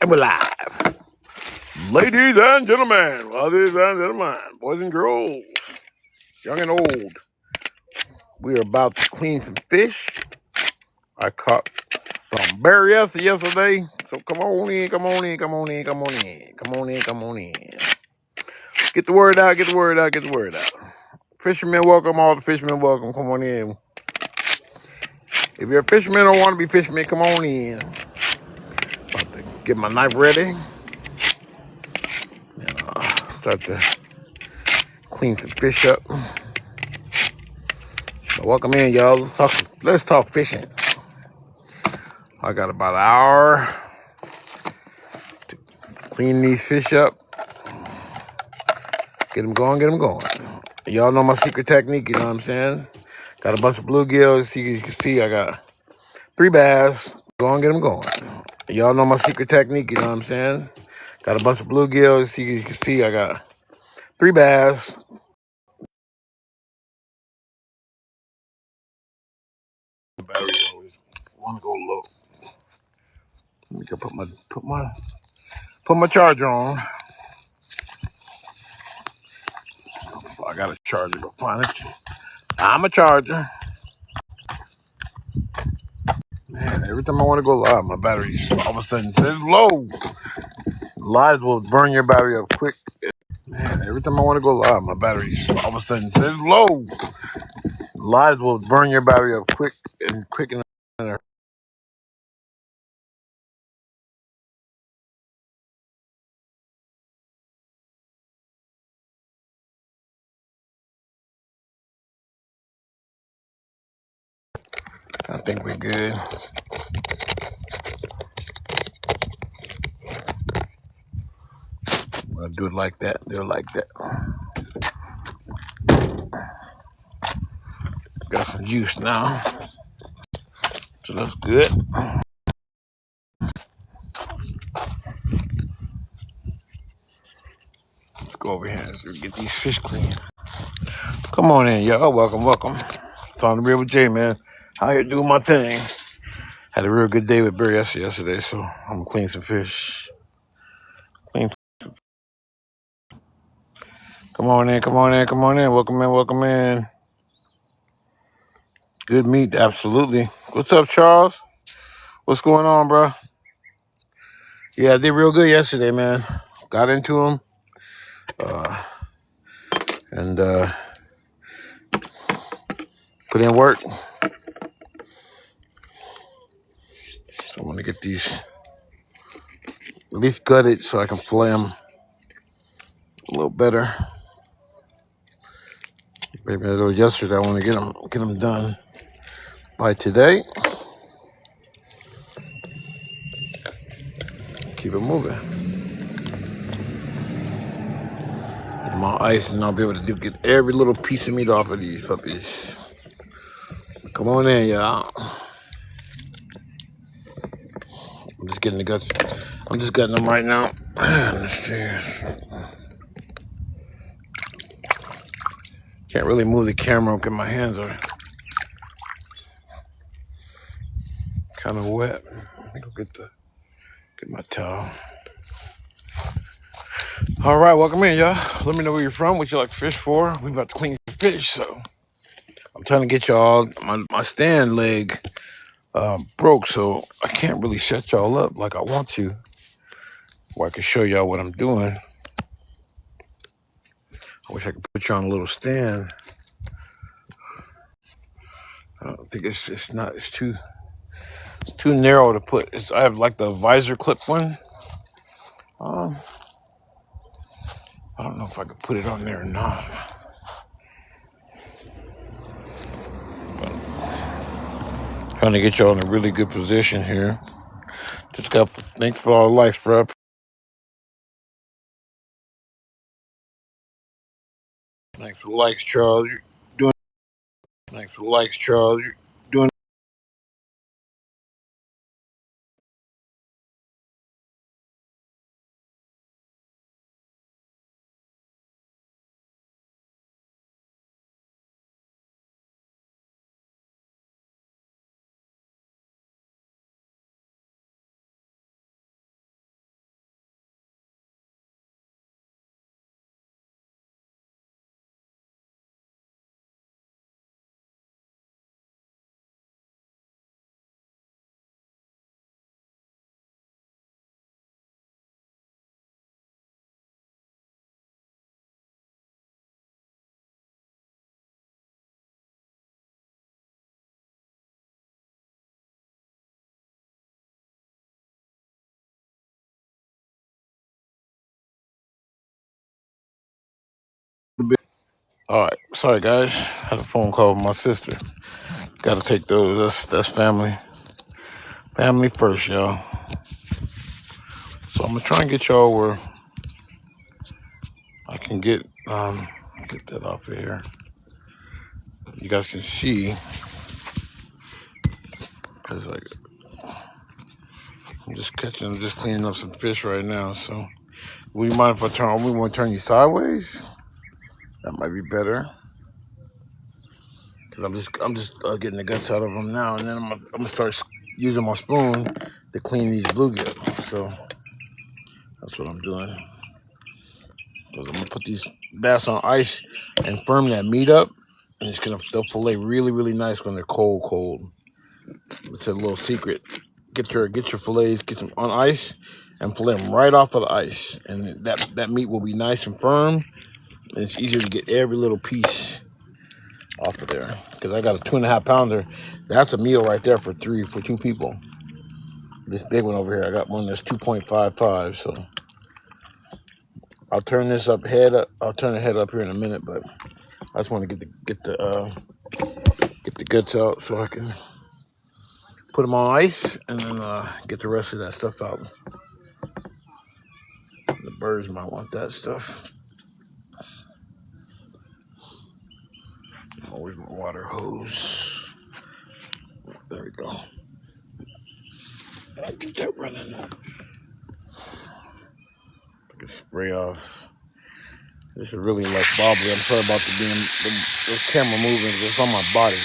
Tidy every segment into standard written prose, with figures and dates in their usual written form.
And we're live. Ladies and gentlemen, boys and girls, young and old, we are about to clean some fish. I caught some berries yesterday, so come on in. Get the word out. Fishermen welcome, all the fishermen welcome. Come on in. If you're a fisherman or want to be fisherman, come on in. About to get my knife ready. And start to clean some fish up. So welcome in, y'all. Let's talk fishing. I got about an hour to clean these fish up. Get them going. Y'all know my secret technique, you know what I'm saying? Got a bunch of bluegills. You can see I got 3 bass. Go and get them going. Y'all know my secret technique, you know what I'm saying? Got a bunch of bluegills. You can see I got 3 bass. Battery always want to go low. Let me go put my charger on. I got a charger. Go find it. I'm a charger. Man, every time I want to go live, my battery all of a sudden says low. Live will burn your battery up quick. Man, every time I want to go live, my battery all of a sudden says low. Live will burn your battery up quick. I think we're good. I'm gonna do it like that. Got some juice now, so that's good. Let's go over here and get these fish clean. Come on in, y'all. Welcome. It's on the real with JMan. Out here doing my thing. Had a real good day with Barry yesterday, so I'm gonna clean some fish. Come on in. Welcome in. Good meat, absolutely. What's up, Charles? What's going on, bro? Yeah, I did real good yesterday, man. Got into them. And put in work. So I'm gonna get these at least gutted so I can fillet them a little better. Maybe a little yesterday. I want to get them done by today. Keep it moving. Get my ice, and I'll be able to get every little piece of meat off of these puppies. Come on in, y'all. I'm just getting the guts. I'm just gutting them right now. Can't really move the camera because my hands are kind of wet. Let me go get my towel. All right, welcome in, y'all. Let me know where you're from, what you like to fish for. We about to clean some fish, so I'm trying to get y'all. My stand leg broke, so I can't really set y'all up like I want to, where I can show y'all what I'm doing. I wish I could put you on a little stand. I don't think it's too narrow to put. I have like the visor clip one. I don't know if I could put it on there or not. But trying to get y'all in a really good position here. Thanks for all the likes, bro. Thanks for the likes, Charles. Thanks for the likes, Charles. You're doing All right, sorry guys, had a phone call with my sister. Got to take those. That's family first, y'all. So I'm gonna try and get y'all where I can get that off of here. You guys can see, cause like I'm just cleaning up some fish right now. So would you mind if I turn? We want to turn you sideways. That might be better. Cause I'm just getting the guts out of them now, and then I'm gonna start using my spoon to clean these bluegill. So that's what I'm doing. Cause I'm gonna put these bass on ice and firm that meat up, and they'll fillet really nice when they're cold. It's a little secret. Get your fillets, get them on ice, and fillet them right off of the ice, and that meat will be nice and firm. And it's easier to get every little piece off of there. Because I got a 2.5 pounder. That's a meal right there for two people. This big one over here, I got one that's 2.55. So I'll turn this head up. I'll turn the head up here in a minute, but I just want to get the guts out so I can put them on ice and then get the rest of that stuff out. The birds might want that stuff. Always my water hose. There we go. I'll get that running. I can spray off. This is really like bobbly. I'm sorry about the camera moving because it's on my body.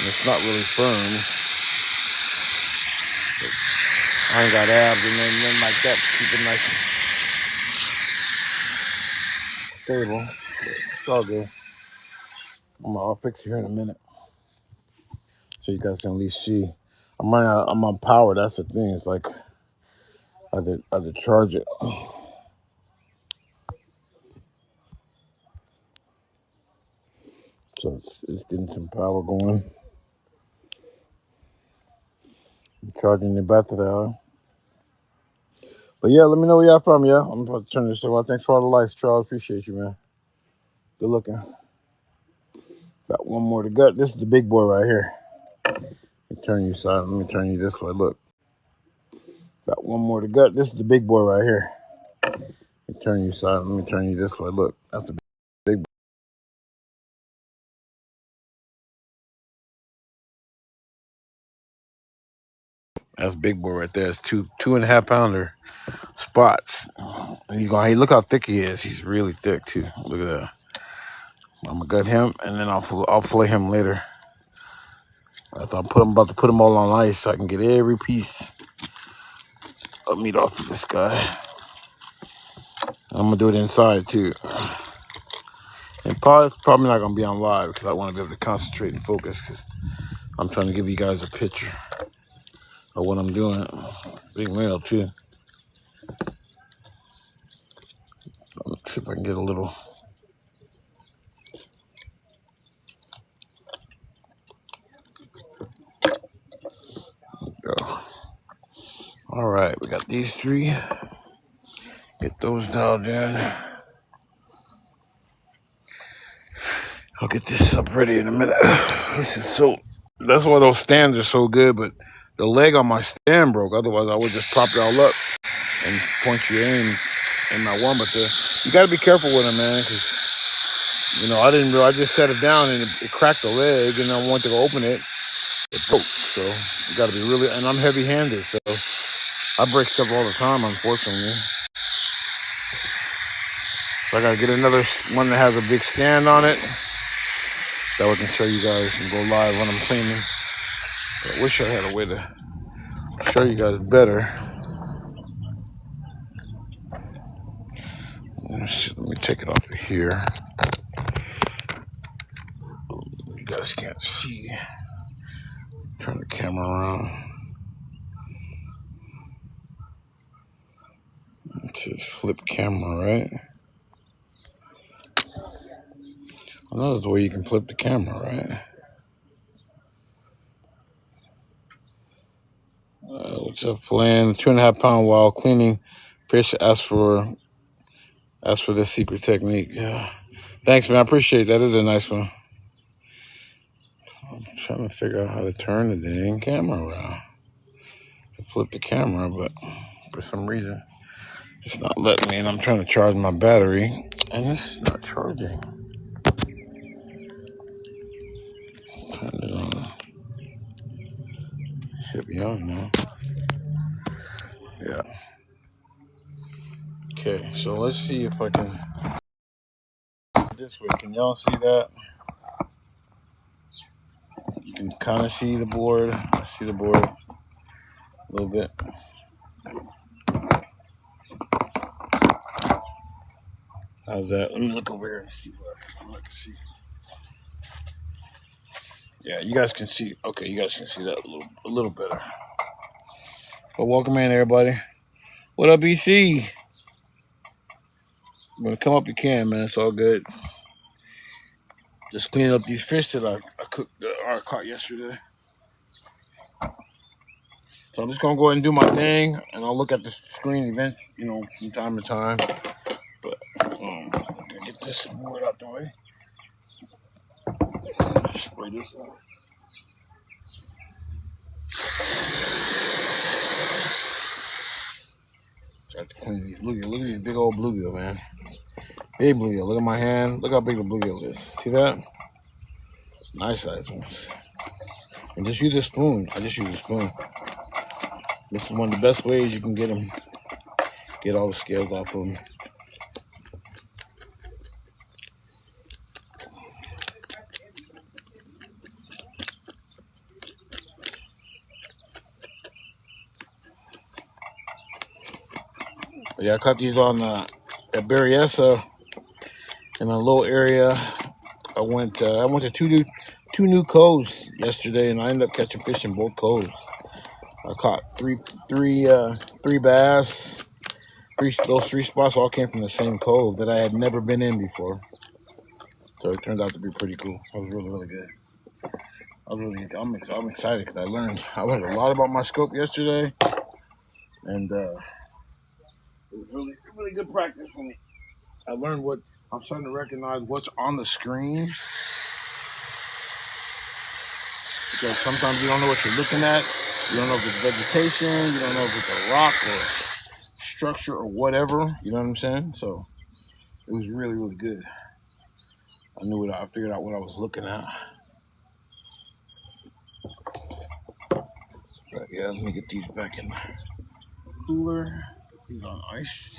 And it's not really firm. But I ain't got abs and nothing like that to keep it nice and stable. It's all good. I'll fix it here in a minute. So you guys can at least see. I'm on power. That's the thing. It's like I had to charge it. So it's getting some power going. I'm charging the battery out. But yeah, let me know where y'all from, yeah. I'm about to turn this over. Thanks for all the likes, Charles. Appreciate you, man. Good looking. Got one more to gut. This is the big boy right here. Let me turn you side. Let me turn you this way. Look. Got one more to gut. This is the big boy right here. Let me turn you side. Let me turn you this way. Look. That's the big boy. That's big boy right there. It's 2.5 pounder spots. And hey, look how thick he is. He's really thick too. Look at that. I'm gonna gut him and then I'll fillet him later. I'm about to put them all on ice so I can get every piece of meat off of this guy. I'm gonna do it inside too. And it's probably not gonna be on live because I want to be able to concentrate and focus because I'm trying to give you guys a picture of what I'm doing. Big male too. Let's see if I can get a little. Go. All right, we got these 3. Get those dialed in. I'll get this up ready in a minute. This is that's why those stands are so good, but the leg on my stand broke. Otherwise, I would just prop it all up and point your aim in my one. But you got to be careful with them, man, because, I just set it down and it cracked the leg, and I went to go open it. It broke. So you got to be really, and I'm heavy-handed, so I break stuff all the time, unfortunately. So I got to get another one that has a big stand on it. That way I can show you guys and go live when I'm cleaning. But I wish I had a way to show you guys better. Let me take it off of here. You guys can't see. Turn the camera around. It's just flip camera, right? Another way you can flip the camera, right? What's up, Flan? 2.5 pound while cleaning fish. Ask for the secret technique. Yeah. Thanks, man. I appreciate that. That is a nice one. I'm trying to figure out how to turn the dang camera around. To flip the camera, but for some reason, it's not letting me, and I'm trying to charge my battery, and it's not charging. Turn it on. Should be on now. Yeah. Okay, so let's see if I can. This way, can y'all see that? You can kind of see the board. See the board a little bit. How's that? Let me look over here and see what I can see. Yeah, you guys can see. Okay, you guys can see that a little better. But welcome in, everybody. What up, BC? You want to come up, you can, man. It's all good. Just cleaning up these fish that I cooked or caught yesterday. So I'm just gonna go ahead and do my thing, and I'll look at the screen event, from time to time. But I'm gonna get this board out the way. Spray this out. Try to clean these bluegill. Look at these big old bluegill, man. Big bluegill. Look at my hand. Look how big the bluegill is. See that? Nice size ones. And just use a spoon. I just use a spoon. This is one of the best ways you can get them. Get all the scales off of them. Yeah, I caught these on at Berryessa in a little area. I went to two new coves yesterday, and I ended up catching fish in both coves. I caught three bass. Those three spots all came from the same cove that I had never been in before. So it turned out to be pretty cool. That was really, really good. I'm excited because I learned a lot about my scope yesterday, and it was really good practice for me. I learned I'm starting to recognize what's on the screen, because sometimes you don't know what you're looking at. You don't know if it's vegetation. You don't know if it's a rock or structure or whatever. You know what I'm saying? So it was really, really good. I figured out what I was looking at. But yeah, let me get these back in the cooler. These on ice.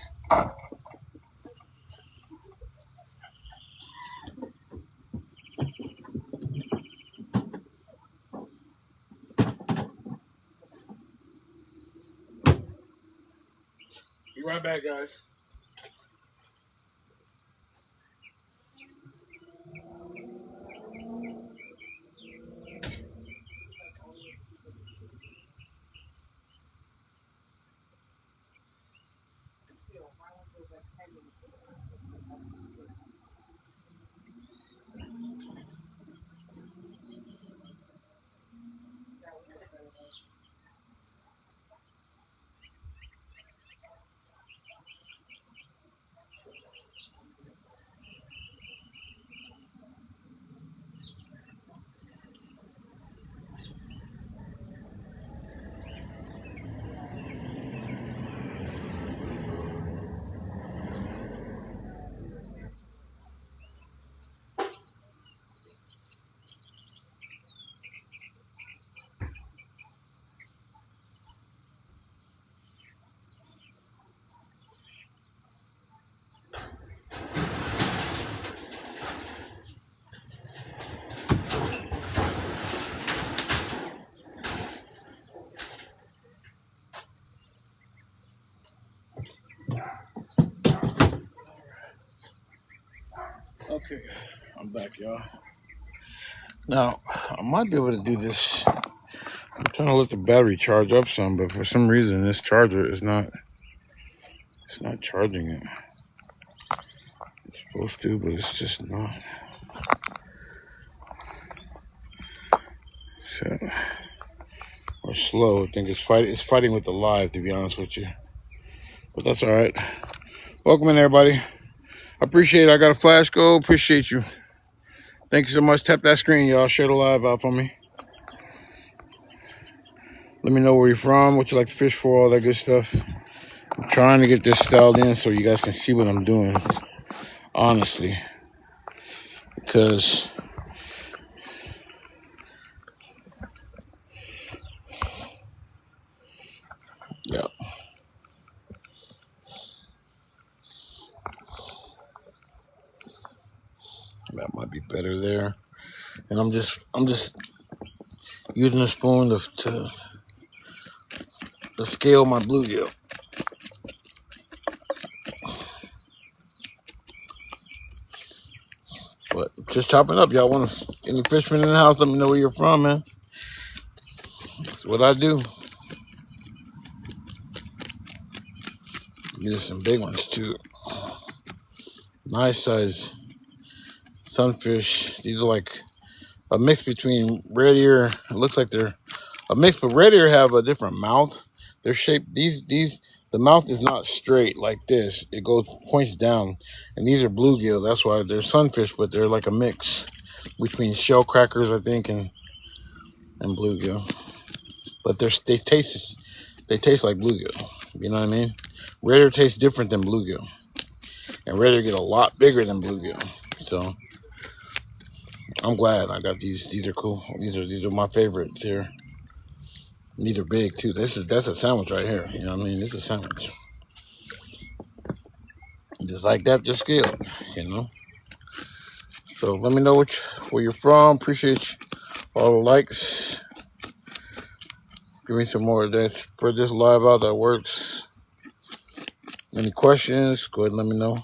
Be right back, guys. Okay, I'm back, y'all. Now, I might be able to do this. I'm trying to let the battery charge up some, but for some reason this charger is not charging it. It's supposed to, but it's just not. So, or slow. I think it's fighting with the live, to be honest with you. But that's all right. Welcome in, everybody. I appreciate it. I got a flash go. Appreciate you. Thank you so much. Tap that screen, y'all. Share the live out for me. Let me know where you're from, what you like to fish for, all that good stuff. I'm trying to get this styled in so you guys can see what I'm doing, honestly. Because yeah, that might be better there. And I'm just using a spoon to scale my bluegill. But just chopping up, y'all. Want any fishermen in the house? Let me know where you're from, man. That's what I do. There's some big ones too. Nice size sunfish. These are like a mix between red ear. It looks like they're a mix, but red ear have a different mouth. They're shaped. The mouth is not straight like this. It points down, and these are bluegill. That's why they're sunfish, but they're like a mix between shell crackers, I think, and bluegill. But they taste like bluegill. You know what I mean? Red ear tastes different than bluegill, and red ear get a lot bigger than bluegill. So I'm glad I got these. These are cool. These are my favorites here. These are big too. That's a sandwich right here. You know what I mean? This is a sandwich. Just like that, they're scaled, you know. So let me know where you're from. Appreciate all the likes. Give me some more of that. Spread this live out. That works. Any questions? Go ahead and let me know.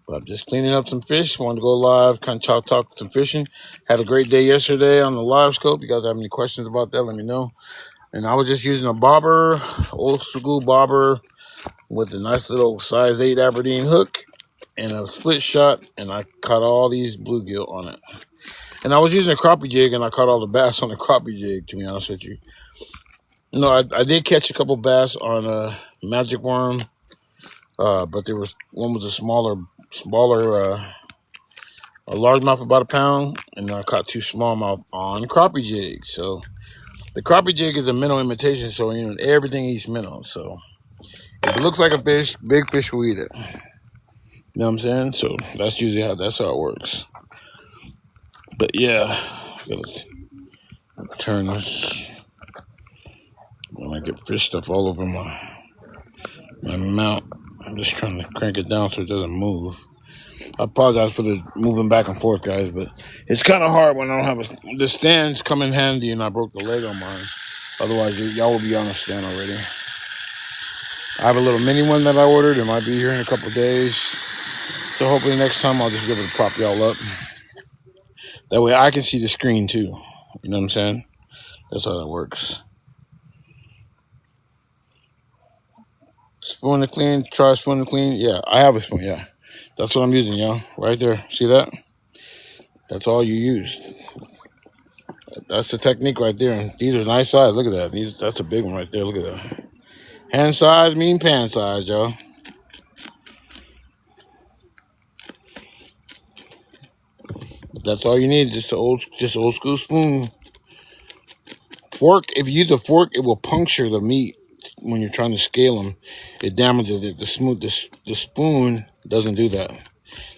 But I'm just cleaning up some fish. Wanted to go live, kind of talk some fishing. Had a great day yesterday on the live scope. You guys have any questions about that? Let me know. And I was just using a bobber, old school bobber with a nice little size 8 Aberdeen hook and a split shot, and I caught all these bluegill on it. And I was using a crappie jig, and I caught all the bass on the crappie jig, to be honest with you. No, I did catch a couple bass on a magic worm, but one was a smaller, a largemouth about a pound, and I caught 2 smallmouth on crappie jig. So the crappie jig is a minnow imitation, so you know everything eats minnow. So if it looks like a fish, big fish will eat it. You know what I'm saying? So that's usually how it works. But yeah, gotta turn this. When I get fish stuff all over my mount, I'm just trying to crank it down so it doesn't move. I apologize for the moving back and forth, guys, but it's kind of hard when I don't have the stands come in handy, and I broke the leg on mine. Otherwise, y'all will be on a stand already. I have a little mini one that I ordered. It might be here in a couple days. So hopefully next time I'll just be able to prop y'all up. That way I can see the screen too. You know what I'm saying? That's how that works. Spoon to clean. Try spoon to clean. Yeah, I have a spoon. Yeah. That's what I'm using, y'all. Right there. See that? That's all you use. That's the technique right there. And these are nice size. Look at that. That's a big one right there. Look at that. Hand size mean pan size, y'all. That's all you need. Just old school spoon. Fork. If you use a fork, it will puncture the meat when you're trying to scale them. It damages it. The spoon doesn't do that.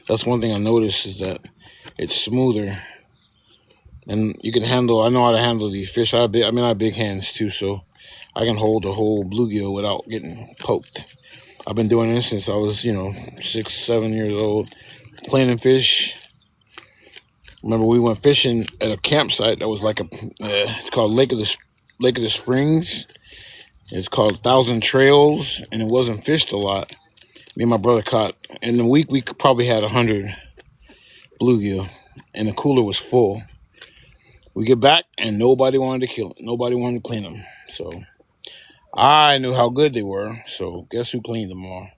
That's one thing I noticed is that it's smoother. And you can handle. I know how to handle these fish. I have big hands too, so I can hold a whole bluegill without getting poked. I've been doing this since I was, 6, 7 years old, cleaning fish. Remember, we went fishing at a campsite that was like it's called Lake of the Springs. It's called 1,000 Trails, and it wasn't fished a lot. Me and my brother caught, in a week, we probably had 100 bluegill, and the cooler was full. We get back, and nobody wanted to kill them. Nobody wanted to clean them. So I knew how good they were, so guess who cleaned them all?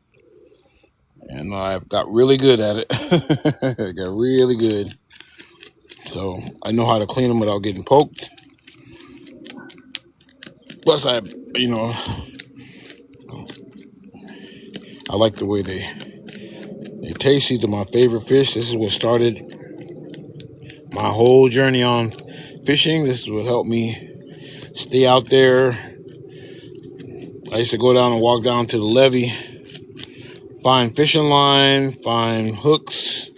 And I got really good at it. I got really good. So I know how to clean them without getting poked. Plus, I like the way they taste. These are my favorite fish. This is what started my whole journey on fishing. This is what helped me stay out there. I used to go down and walk down to the levee, find fishing line, find hooks,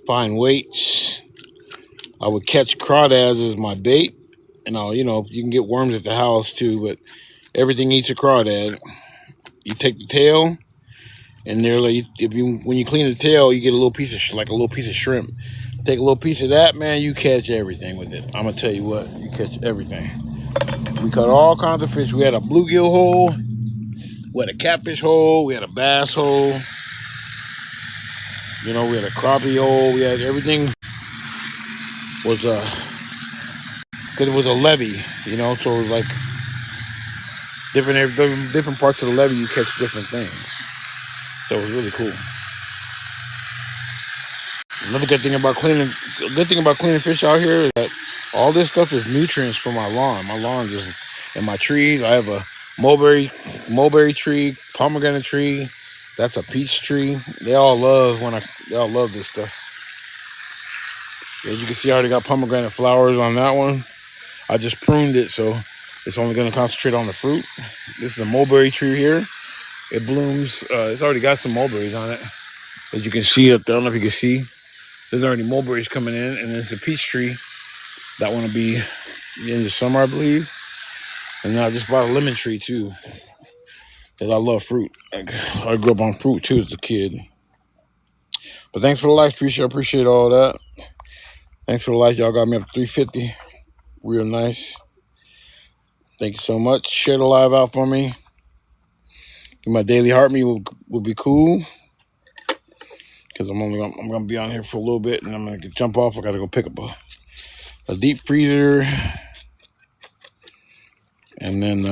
find weights. I would catch crawdads as my bait. And you can get worms at the house too, but everything eats a crawdad. You take the tail, and they're like, when you clean the tail, you get a little piece of shrimp. Take a little piece of that, man, you catch everything with it. I'm gonna tell you what, you catch everything. We caught all kinds of fish. We had a bluegill hole, we had a catfish hole, we had a bass hole, we had a crappie hole. We had everything. Was because it was a levee, so it was like different parts of the levee. You catch different things, so it was really cool. Another good thing about cleaning fish out here is that all this stuff is nutrients for my lawn. My lawn is, and my trees. I have a mulberry tree, pomegranate tree. That's a peach tree. They all love this stuff. As you can see, I already got pomegranate flowers on that one. I just pruned it, so it's only going to concentrate on the fruit. This is a mulberry tree here. It blooms. It's already got some mulberries on it. As you can see up there, I don't know if you can see. There's already mulberries coming in, and there's a peach tree that want to be in the summer, I believe. And then I just bought a lemon tree too, because I love fruit. I grew up on fruit too as a kid. But thanks for the likes, appreciate all that. Thanks for the likes, y'all got me up to 350. Real nice. Thank you so much. Share the live out for me. My daily heart meat will be cool, because I'm gonna be on here for a little bit, and I'm gonna jump off. I gotta go pick up a deep freezer, and then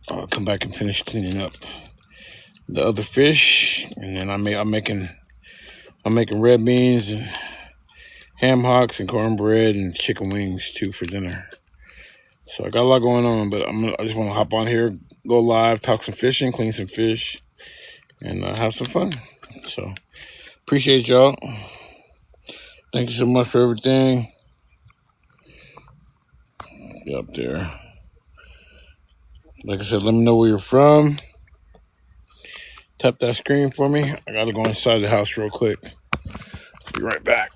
I'll come back and finish cleaning up the other fish, and then I'm making red beans and ham hocks and cornbread and chicken wings too for dinner. So I got a lot going on, but I just want to hop on here, go live, talk some fishing, clean some fish, and have some fun. So appreciate y'all. Thank you so much for everything. Get up there. Like I said, let me know where you're from. Tap that screen for me. I gotta go inside the house real quick. Be right back.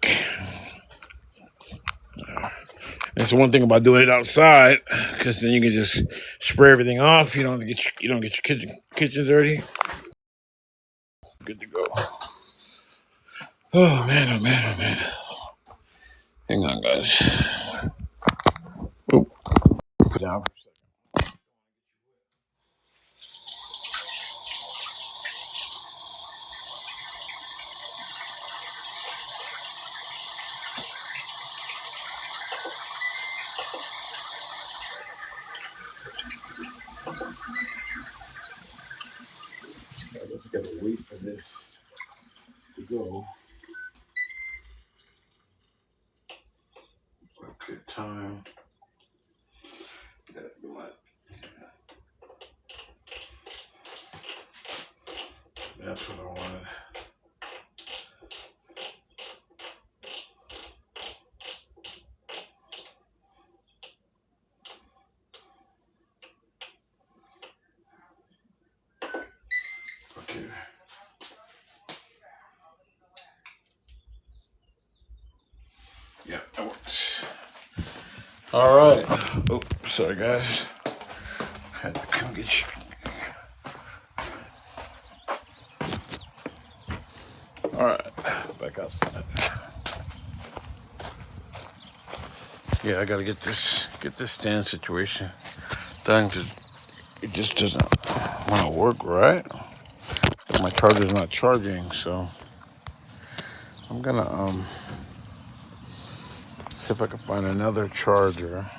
That's the one thing about doing it outside, because then you can just spray everything off. You don't get your kitchen dirty. Good to go. Oh man, oh man, oh man. Hang on, guys. Oh, put down for a second. I just gotta wait for this to go. Okay, time. That's what I wanted. Okay. Yeah, that works. All right. Oh, sorry, guys. Had to come get you. All right, back outside. Yeah, I gotta get this stand situation done, because it just doesn't want to work right. My charger's not charging, so I'm gonna see if I can find another charger.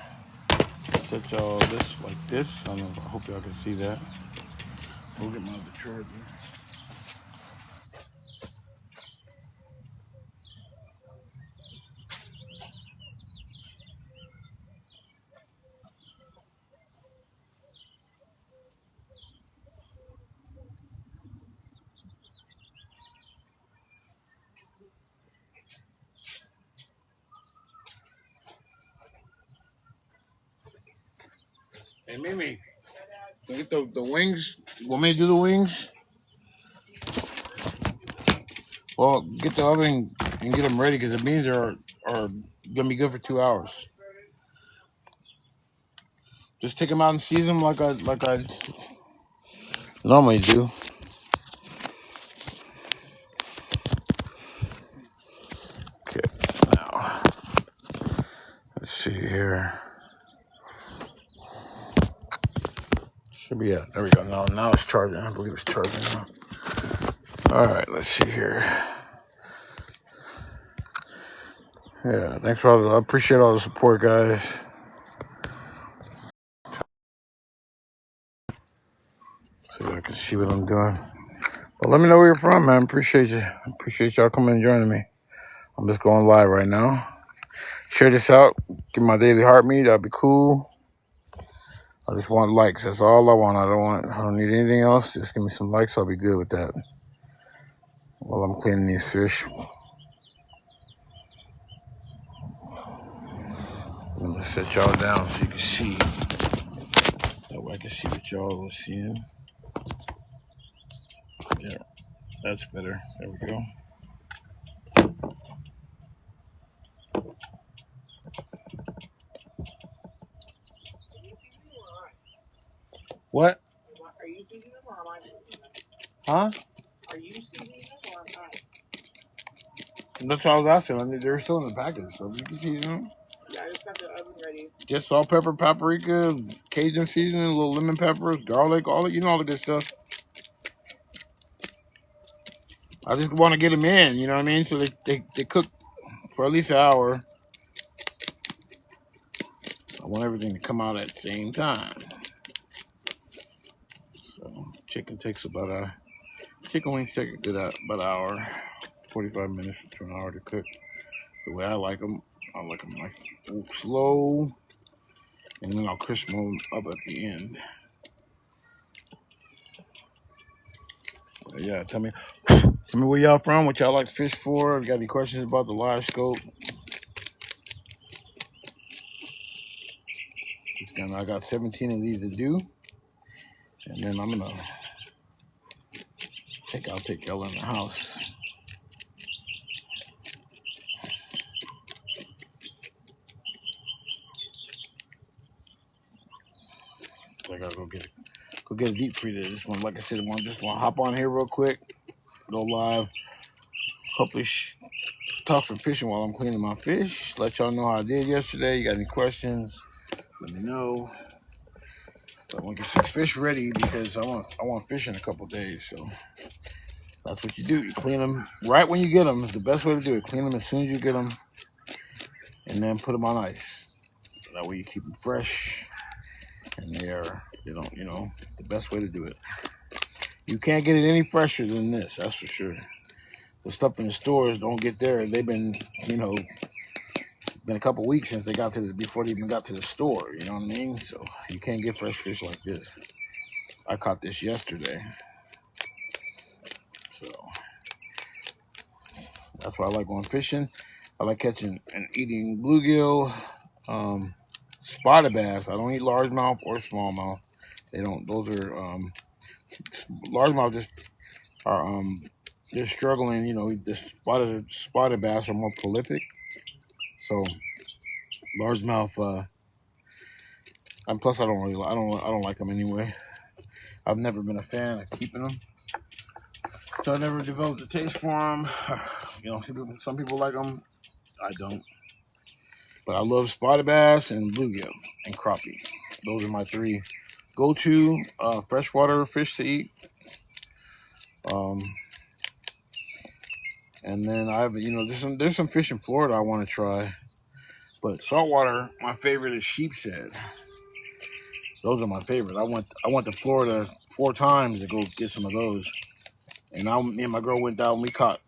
Set y'all this like this. I hope y'all can see that. We'll get my other charger. Hey, Mimi, can you get the wings? You want me to do the wings? Well, get the oven and get them ready because the beans are gonna be good for 2 hours. Just take them out and season them like I normally do. Okay, now let's see here. Should be there we go. Now it's charging. I believe it's charging now. All right, let's see here. Yeah, thanks for all I appreciate all the support, guys. So I can see what I'm doing. But let me know where you're from, man. Appreciate you. Appreciate y'all coming and joining me. I'm just going live right now. Share this out. Give my daily heart meet. That'd be cool. I just want likes. That's all I want. I don't need anything else. Just give me some likes. I'll be good with that. While I'm cleaning these fish. I'm gonna set y'all down so you can see. That way I can see what y'all are seeing. Yeah, that's better. There we go. What? Are you seasoning them or am I seasoning them? Huh? Are you seasoning them or am I? That's all I was asking. They're still in the package, so you can season them. Yeah, I just got the oven ready. Just salt, pepper, paprika, Cajun seasoning, little lemon peppers, garlic, all the good stuff. I just want to get them in, you know what I mean? So they cook for at least an hour. I want everything to come out at the same time. So chicken wings take about an hour, 45 minutes to an hour to cook. The way I like them like slow, and then I'll crisp them up at the end. But yeah, tell me where y'all from, what y'all like to fish for. Got any questions about the live scope? I got 17 of these to do, and then I'll take y'all in the house. I gotta go get a deep freezer. Just want, like I said, just want to hop on here real quick, go live, hopefully talk some fishing while I'm cleaning my fish. Let y'all know how I did yesterday. You got any questions? Let me know. So I want to get these fish ready because I want fish in a couple days. So that's what you do. You clean them right when you get them. It's the best way to do it. Clean them as soon as you get them, and then put them on ice. That way you keep them fresh, and they don't, the best way to do it. You can't get it any fresher than this, that's for sure. The stuff in the stores don't get there. They've been, been a couple weeks since before they even got to the store, you know what I mean? So you can't get fresh fish like this. I caught this yesterday. So that's why I like going fishing. I like catching and eating bluegill, spotted bass. I don't eat largemouth or smallmouth. Those are largemouth just are they're struggling. The spotted bass are more prolific. So largemouth, and plus I don't like them anyway. I've never been a fan of keeping them, so I never developed a taste for them. Some people like them. I don't. But I love spotted bass and bluegill and crappie. Those are my three go-to freshwater fish to eat. And then I have, there's some fish in Florida I want to try. But saltwater, my favorite is sheep's head. Those are my favorite. I went to Florida 4 times to go get some of those. And me and my girl went down. We caught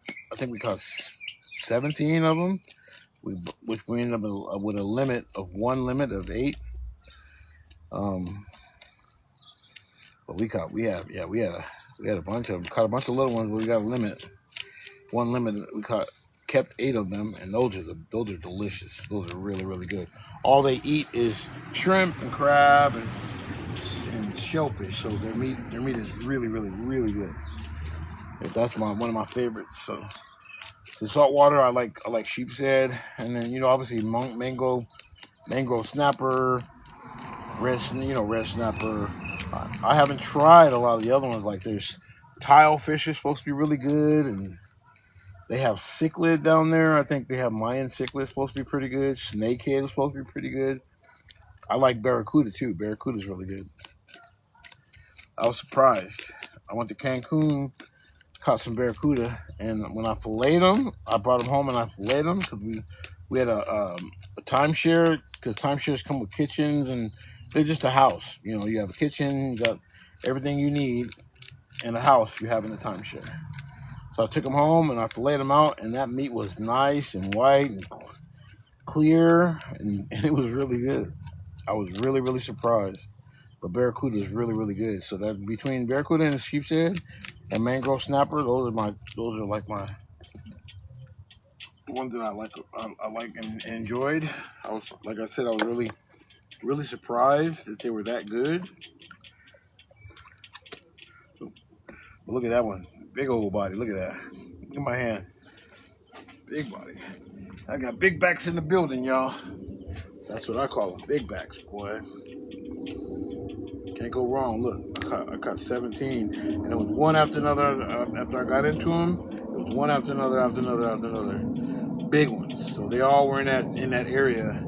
17 of them, which we ended up with a limit of 8. But we had a bunch of them. Caught a bunch of little ones, but we got a limit. One limit. We kept 8 of them, and those are delicious. Those are really, really good. All they eat is shrimp and crab and shellfish. So their meat is really good. That's one of my favorites. So the saltwater, I like sheep's head, and then obviously mango snapper, red snapper. I haven't tried a lot of the other ones. Like there's tile fish is supposed to be really good, and they have cichlid down there. I think they have Mayan cichlid supposed to be pretty good. Snakehead is supposed to be pretty good. I like barracuda too. Barracuda is really good. I was surprised. I went to Cancun, caught some barracuda, and when I filleted them, I brought them home and I filleted them because we had a timeshare, because timeshares come with kitchens and they're just a house. You have a kitchen, you got everything you need in a house you have in a timeshare. So I took them home and I filleted them out, and that meat was nice and white and clear, and it was really good. I was really surprised. But barracuda is really good. So that between barracuda and sheep's head and mangrove snapper, those are like my ones that I like and enjoyed. I was, like I said, I was really surprised that they were that good. But look at that one, big old body. Look at that. Look at my hand, big body. I got big backs in the building, y'all. That's what I call them, big backs, boy. Can't go wrong. Look, I caught 17, and it was one after another. After I got into them, it was one after another, after another. Big ones. So they all were in that area.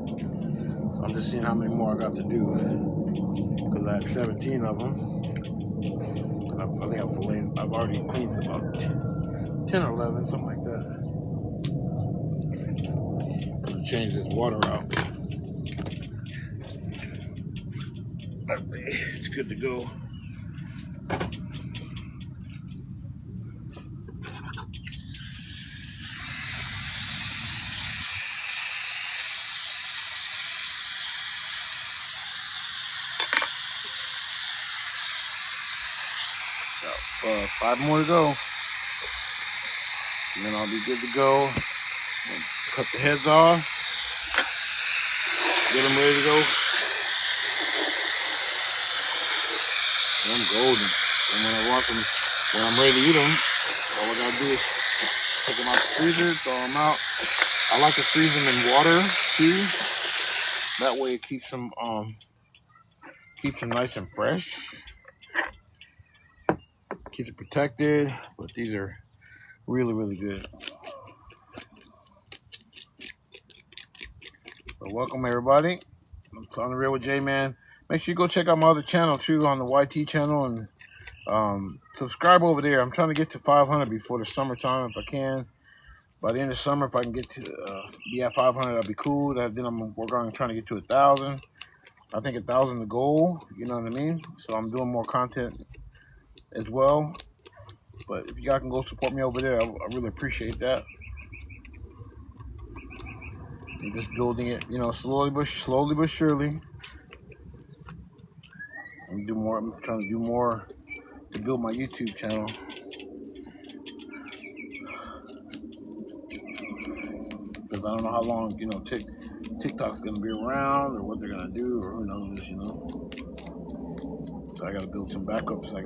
I'm just seeing how many more I got to do, because I had 17 of them. And I think I've already cleaned about 10 or 11, something like that. I'm gonna change this water out. It's good to go. Got 5 more to go, and then I'll be good to go. Cut the heads off, get them ready to go. And I'm golden. And when I'm ready to eat them, all I gotta do is take them out the freezer, throw them out. I like to freeze them in water too. That way it keeps them nice and fresh. Keeps it protected. But these are really good. So welcome everybody. I'm on the Real with J-Man. Make sure you go check out my other channel too, on the YT channel, and subscribe over there. I'm trying to get to 500 before the summertime if I can. By the end of summer, if I can get to be at 500, that'd be cool. Then I'm working on trying to get to 1,000. I think 1,000 the goal. You know what I mean? So I'm doing more content as well. But if you guys can go support me over there, I really appreciate that. I'm just building it, slowly but surely. I'm trying to do more to build my YouTube channel. Because I don't know how long, TikTok's gonna be around, or what they're gonna do, or who knows, So I gotta build some backups. I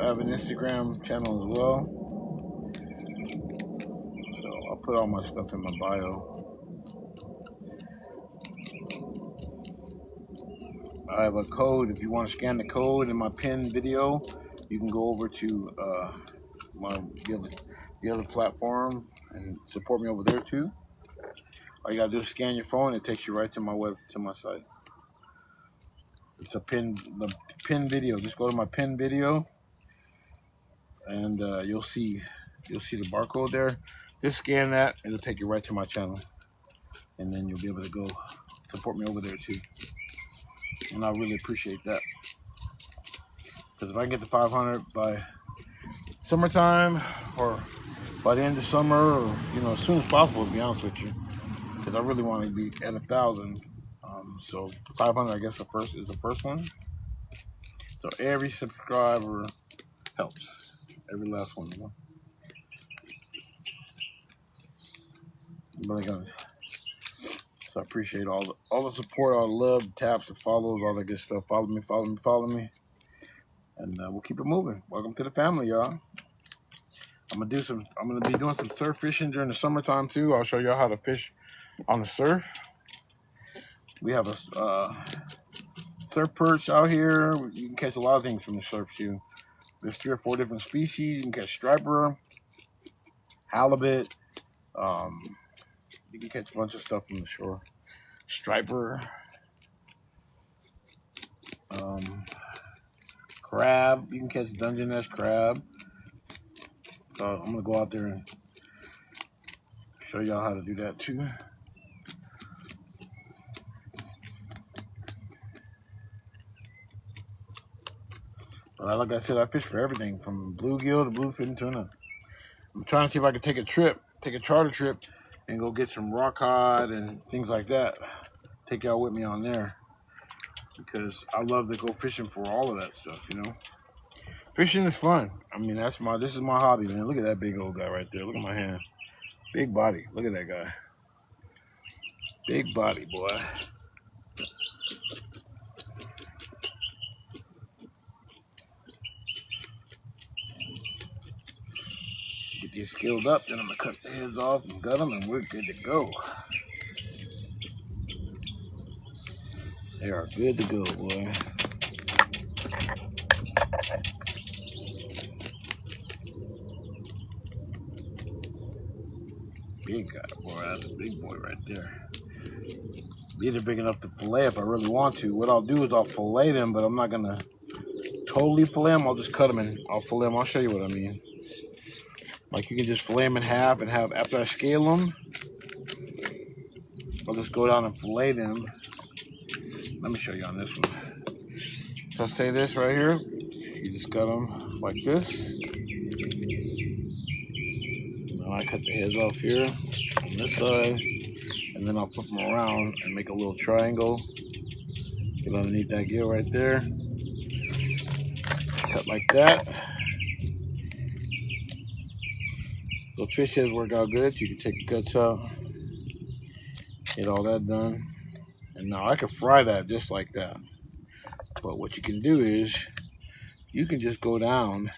have an Instagram channel as well. So I'll put all my stuff in my bio. I have a code. If you want to scan the code in my pinned video, you can go over to the other platform and support me over there too. All you gotta do is scan your phone. It takes you right to my site. It's the pinned video. Just go to my pinned video, and you'll see the barcode there. Just scan that, it'll take you right to my channel, and then you'll be able to go support me over there too. And I really appreciate that, because if I can get to 500 by summertime, or by the end of summer, or as soon as possible, to be honest with you, because I really want to be at 1,000. So 500, I guess, is the first one. So every subscriber helps, every last one. I'm really gonna. So I appreciate all the support, all the love, the taps, the follows, all that good stuff. Follow me. and we'll keep it moving. Welcome to the family, y'all. I'm gonna be doing some surf fishing during the summertime too. I'll show y'all how to fish on the surf. We have a surf perch out here. You can catch a lot of things from the surf too. There's 3 or 4 different species. You can catch striper, halibut. You can catch a bunch of stuff from the shore. Striper, crab. You can catch Dungeness crab. So I'm gonna go out there and show y'all how to do that too. But like I said, I fish for everything from bluegill to bluefin tuna. I'm trying to see if I can take a charter trip, and go get some rock cod and things like that. Take y'all with me on there, because I love to go fishing for all of that stuff, you know. Fishing is fun. I mean, this is my hobby, man. Look at that big old guy right there. Look at my hand. Big body. Look at that guy. Big body, boy. Get these skilled up, then I'm gonna cut the heads off and gut them, and we're good to go. They are good to go, boy. Big guy, boy. That's a big boy right there. These are big enough to fillet if I really want to. What I'll do is I'll fillet them, but I'm not gonna totally fillet them. I'll just cut them and I'll fillet them. I'll show you what I mean. Like, you can just fillet them in half and have, after I scale them, I'll just go down and fillet them. Let me show you on this one. So say this right here, you just cut them like this. Now I cut the heads off here on this side, and then I'll flip them around and make a little triangle. Get underneath that gill right there. Cut like that. Those fish heads work out good. You can take the guts out, get all that done. And now I can fry that just like that. But what you can do is, you can just go down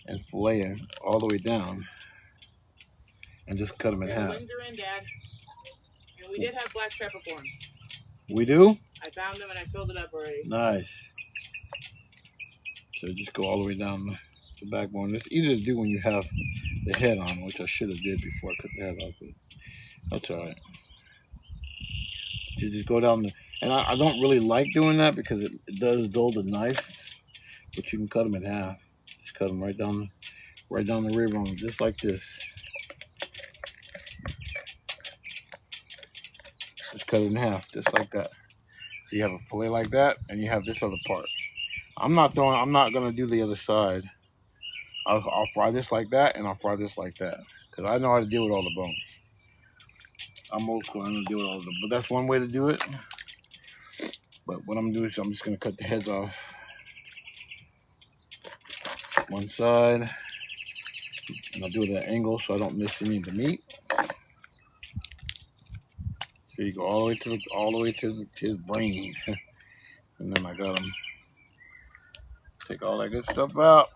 and fillet it all the way down and just cut them in half. The wings are in, Dad. And we did have black peppercorns. We do? I found them and I filled it up already. Nice. So just go all the way down the backbone. It's easy to do when you have the head on, which I should have did before I cut the head off. But that's all right. You just go down and I don't really like doing that because it does dull the knife, but you can cut them in half. Just cut them right down the rib bone, just like this. Just cut it in half, just like that. So you have a fillet like that, and you have this other part. I'm not gonna do the other side. I'll fry this like that, and I'll fry this like that, because I know how to deal with all the bones. I'm old school. I'm gonna deal with all of them, but that's one way to do it. But what I'm gonna do is I'm just gonna cut the heads off one side, and I'll do it at an angle so I don't miss any of the meat. So you go all the way to his brain, and then I got him. Take all that good stuff out.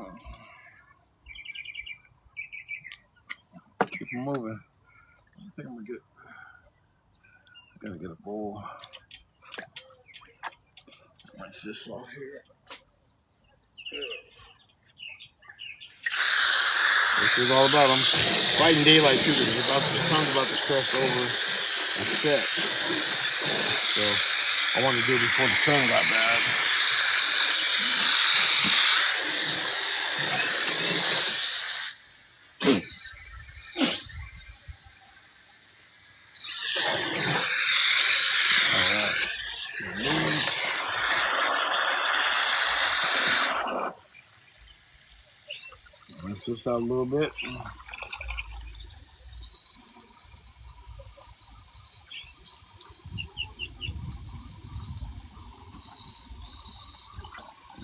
Keep them moving. I think I'm gonna gotta get a bowl. Watch this one here. This is all about them fighting daylight too, because the sun's about to cross over and set. So I wanted to do it before the sun got bad. Rinse this out a little bit.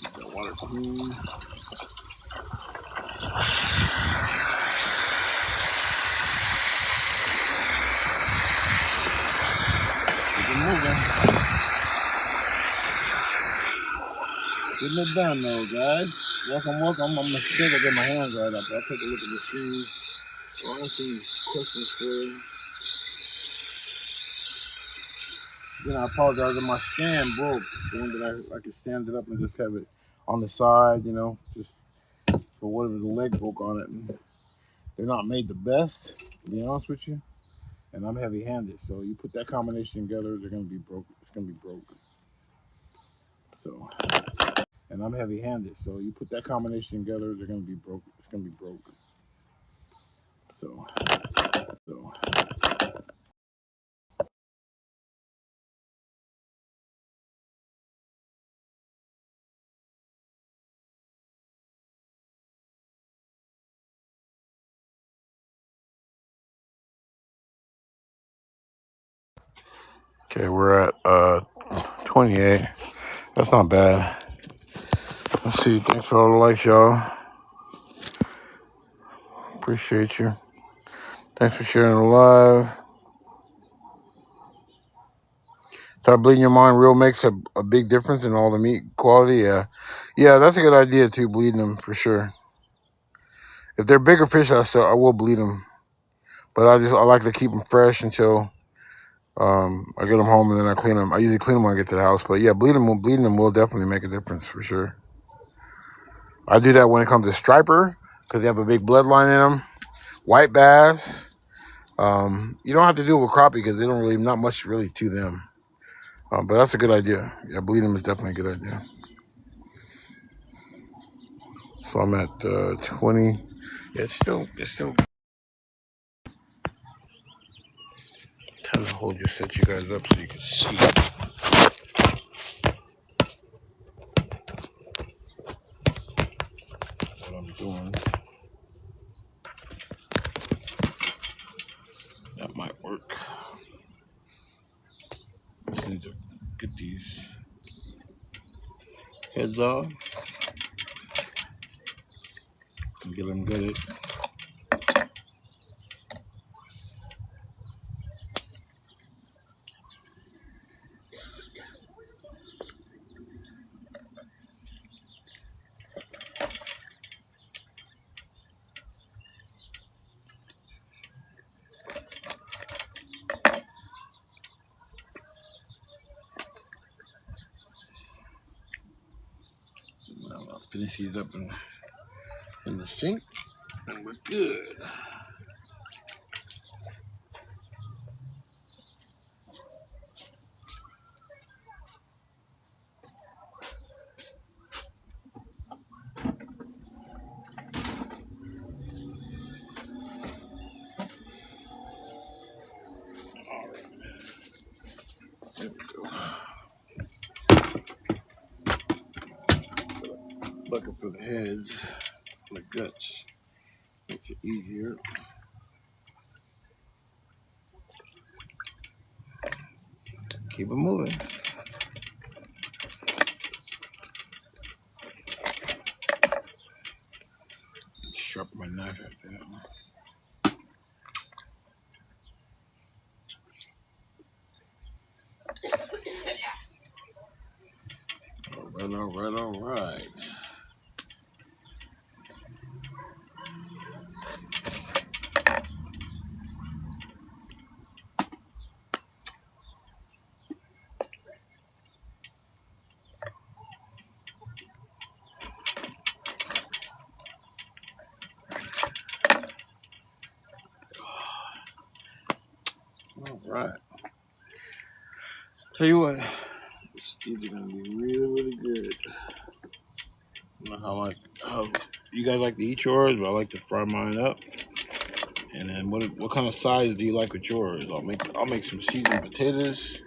Get that water clean. Keep it moving. See, Getting it done though, guys. Welcome, welcome. I'm gonna still get my hands right up. I'll take a look at the shoes. Well, I see questions for you. Then I apologize if my stand broke. The one that I could stand it up and just have it on the side, you know, just for whatever the leg broke on it. And they're not made the best, to be honest with you. And I'm heavy-handed, so you put that combination together, they're gonna be broke. It's gonna be broke. So, and I'm heavy-handed, so you put that combination together, they're gonna be broke. It's gonna be broke. So. Okay, we're at 28. That's not bad. Let's see. Thanks for all the likes, y'all. Appreciate you. Thanks for sharing the live. Start bleeding your mind real makes a big difference in all the meat quality. Yeah, that's a good idea too. Bleeding them for sure. If they're bigger fish, I will bleed them, but I like to keep them fresh until I get them home and then I clean them. I usually clean them when I get to the house. But yeah, bleeding them will definitely make a difference for sure. I do that when it comes to striper because they have a big bloodline in them. White bass. You don't have to do it with crappie because they don't really, not much really to them. But that's a good idea. Yeah, bleeding them is definitely a good idea. So I'm at 20. Yeah, it's still kind of hold, just set you guys up so you can see what I'm doing. That might work. Just need to get these heads off and get them gutted. I'll finish these up in the sink and we're good. There we go. Looking for the heads and the guts. Makes it easier. Keep it moving. Sharpen my knife after that one. All right. All right. Tell you what, these are gonna be really, really good. I don't know how you guys like to eat yours, but I like to fry mine up. And then what kind of size do you like with yours? I'll make some seasoned potatoes,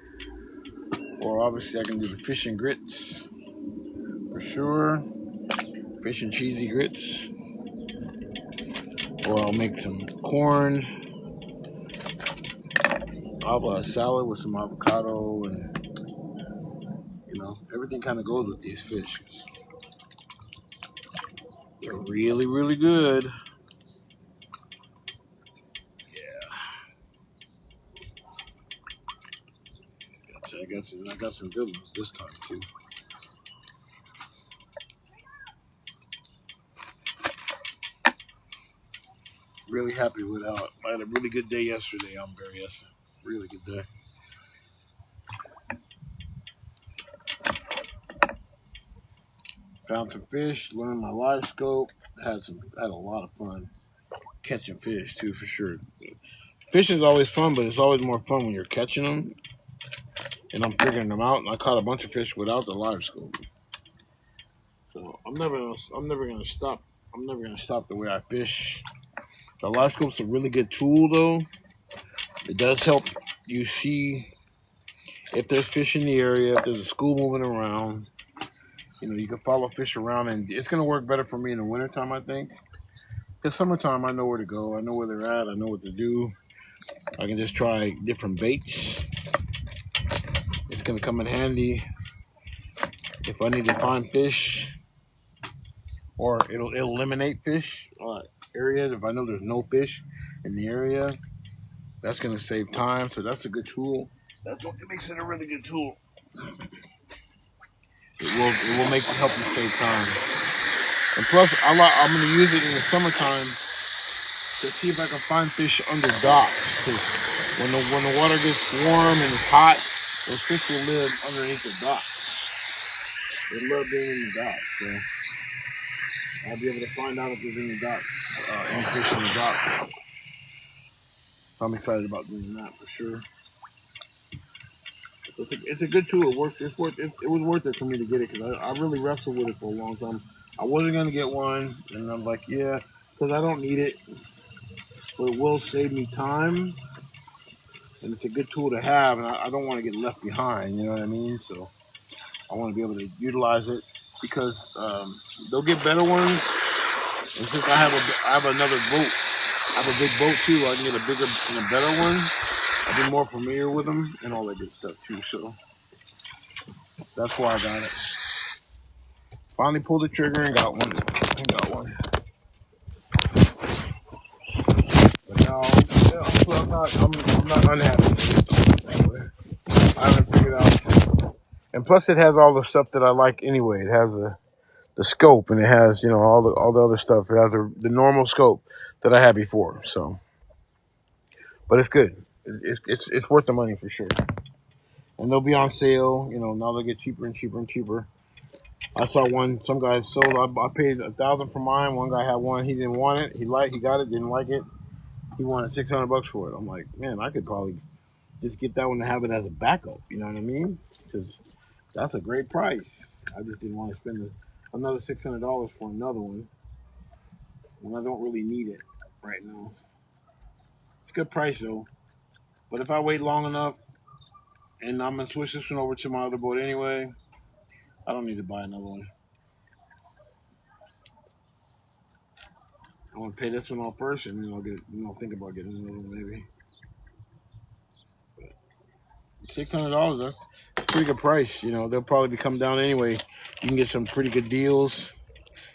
or obviously I can do the fish and grits for sure. Fish and cheesy grits, or I'll make some corn. I'll have a salad with some avocado, and everything kind of goes with these fish. They're really, really good. I got some good ones this time too. Really happy with how I had a really good day yesterday on Berryessa. Really good day. Found some fish, learned my live scope, had a lot of fun catching fish too, for sure. Fishing is always fun, but it's always more fun when you're catching them and I'm figuring them out. And I caught a bunch of fish without the live scope. So I'm never gonna stop. I'm never gonna stop the way I fish. The live scope's a really good tool though. It does help you see if there's fish in the area, if there's a school moving around. You know, you can follow fish around, and it's gonna work better for me in the wintertime, I think. Because summertime, I know where to go. I know where they're at. I know what to do. I can just try different baits. It's gonna come in handy if I need to find fish, or it'll eliminate fish areas. If I know there's no fish in the area, that's gonna save time. So that's a good tool. That's what makes it a really good tool. It will help you save time. And plus, I'm gonna use it in the summertime to see if I can find fish under docks. Because when the water gets warm and it's hot, those fish will live underneath the docks. They love being in the docks. So I'll be able to find out if there's any docks, any fish in the docks. So I'm excited about doing that for sure. It's a good tool. It works. It was worth it for me to get it because I really wrestled with it for a long time. I wasn't gonna get one, and I'm like, yeah, because I don't need it, but it will save me time, and it's a good tool to have, and I don't want to get left behind. You know what I mean? So I want to be able to utilize it because they'll get better ones. And since I have another boat, I have a big boat too. I can get a bigger and a better one. I've been more familiar with them and all that good stuff too. So that's why I got it. Finally pulled the trigger and got one. But now, I'm not unhappy. I haven't figured out. And plus, it has all the stuff that I like anyway. It has the scope, and it has all the other stuff. It has the normal scope that I had before. So, but it's good. It's worth the money for sure. And they'll be on sale. Now they'll get cheaper and cheaper and cheaper. I saw one. Some guys sold. I paid $1,000 for mine. One guy had one. He didn't want it. He got it. Didn't like it. He wanted $600 for it. I'm like, man, I could probably just get that one to have it as a backup. You know what I mean? Because that's a great price. I just didn't want to spend another $600 for another one when I don't really need it right now. It's a good price though. But if I wait long enough, and I'm gonna switch this one over to my other boat anyway, I don't need to buy another one. I want to pay this one off first, and then I'll think about getting another one maybe. But $600, that's a pretty good price. They'll probably be coming down anyway. You can get some pretty good deals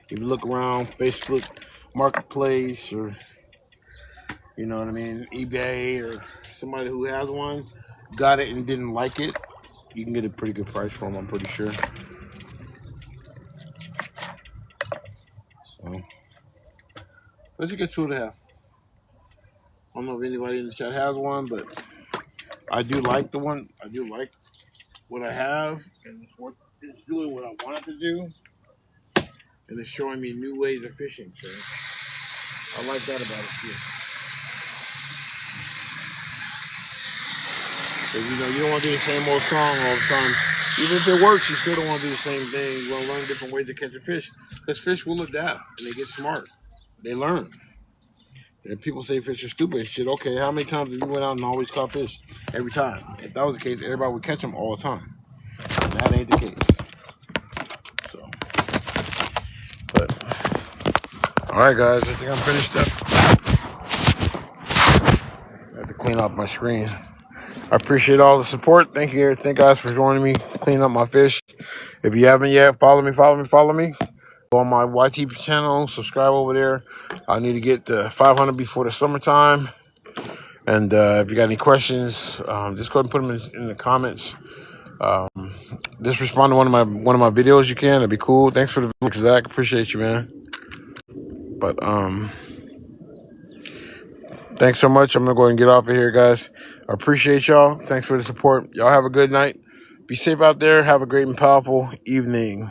if you look around Facebook Marketplace, or you know what I mean, eBay, or somebody who has one, got it and didn't like it. You can get a pretty good price for them, I'm pretty sure. So that's a good tool to have. I don't know if anybody in the chat has one, but I do like the one. I do like what I have, and it's doing what I want it to do, and it's showing me new ways of fishing. So I like that about it too. Because you don't want to do the same old song all the time. Even if it works, you still don't want to do the same thing. You want to learn different ways to catch a fish. Because fish will adapt, and they get smart. They learn. And people say fish are stupid. Shit, okay, how many times have you went out and always caught fish? Every time. If that was the case, everybody would catch them all the time. And that ain't the case. So, but, all right, guys, I think I'm finished up. I have to clean up my screen. I appreciate all the support. Thank you, guys, for joining me, cleaning up my fish. If you haven't yet, follow me. Go on my YT channel, subscribe over there. I need to get to 500 before the summertime. And if you got any questions, just go ahead and put them in the comments. Just respond to one of my videos. You can. It'd be cool. Thanks for the video, Zach. Appreciate you, man. But Thanks so much. I'm going to go ahead and get off of here, guys. I appreciate y'all. Thanks for the support. Y'all have a good night. Be safe out there. Have a great and powerful evening.